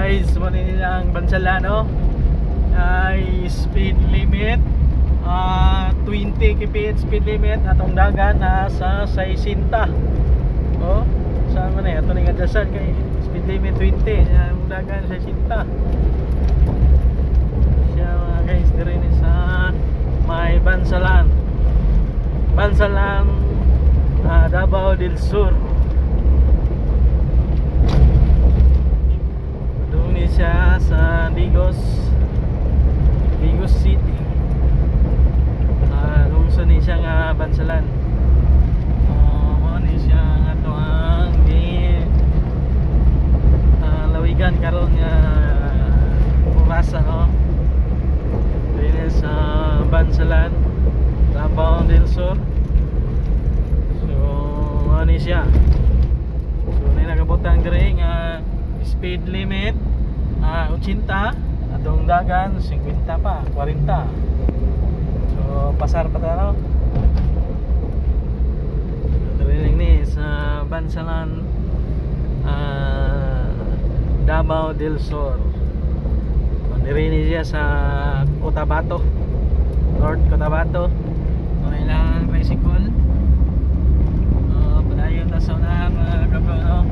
guys, muna nilang bansala no ay speed limit 20 kph speed limit atong dagan sa 60. Oh, saan man eh ato ning adjustan kay speed limit 20 atong dagan sa 60. Siya mga guys diri ni sa may Bansalan Davao del Sur. Doon ni siya sa Digos City. Lungsod ni siya nga Bansalan. Ni siya nga to ang lawigan karon nga Urasa no. Dili sa Bansalan Davao del Sur. So ni siya. So ni nakabutang diri nga speed limit 80 atong dagan 50 pa 40. So pasar pa tayo diri ni sa Bansalan Davao del Sur. Diri ni siya sa Cotabato, North Cotabato. Okay lang bicycle. Padayon ta sa unahan mga kabro no.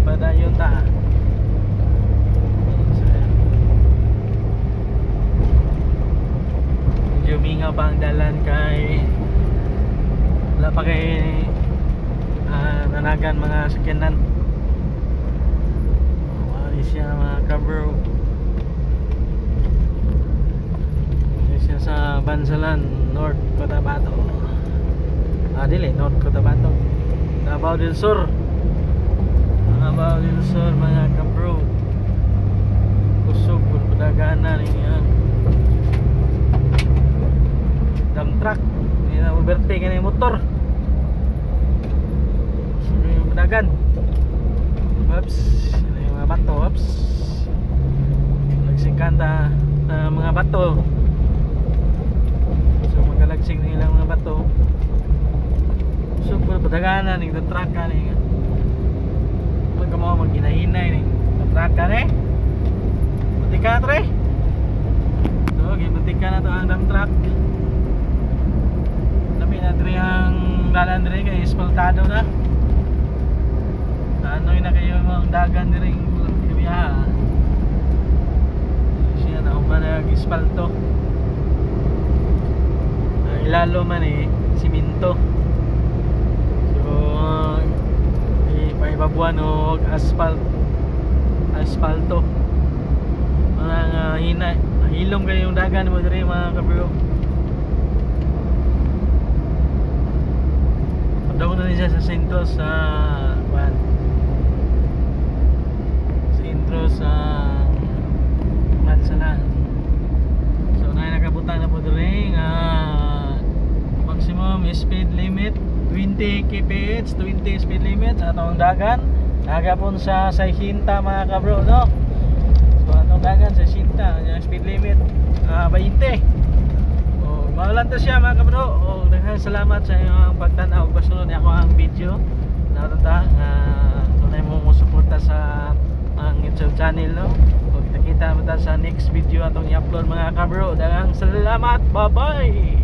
Padayon ta. Medyo mingaw pa ang dalan kay wala pa kay nanagan mga sakyanan. Wali siya mga kabro. Wali siya sa Bansalan North Cotabato. Dili North Cotabato Davao del Sur. Davao del Sur mga kabro. Kusog pud padagana niya. Dump truck ni na uberte kani motor. Yung padagan. Oops, yung mga bato, oops. Nagsingkanta mga bato. So magalagsing nilang mga bato. Super padagana ning truck kani. Pag mo maginahinay ning truck kani. Butika tre. So gibutika na to ang dump truck. Labi na tre ang dalan dire kay espaltado na. Ano na kayo mga dagan dire biya. Siya na umana nag-espalto. Ilalo man siminto. Paibabuan og asfalto mga hilom kayo yung dagan mo diri mga kabro. Padaw na niya sa sentro sa Bansalan. So nakabutang na po diri nga maximum speed limit 20 kph 20 speed limit atong dagan agapon sa 60 mga kabro no. So atong dagan sa 60 yung speed limit 20. Maulan to siya mga kabro. Daghang salamat sa inyong pagtan-aw ug pasunod ni ako ang video na ta tunay mo suporta sa ang YouTube channel no. Ug nakita mo ta sa next video atong i-upload mga kabro. Daghang salamat. Bye bye.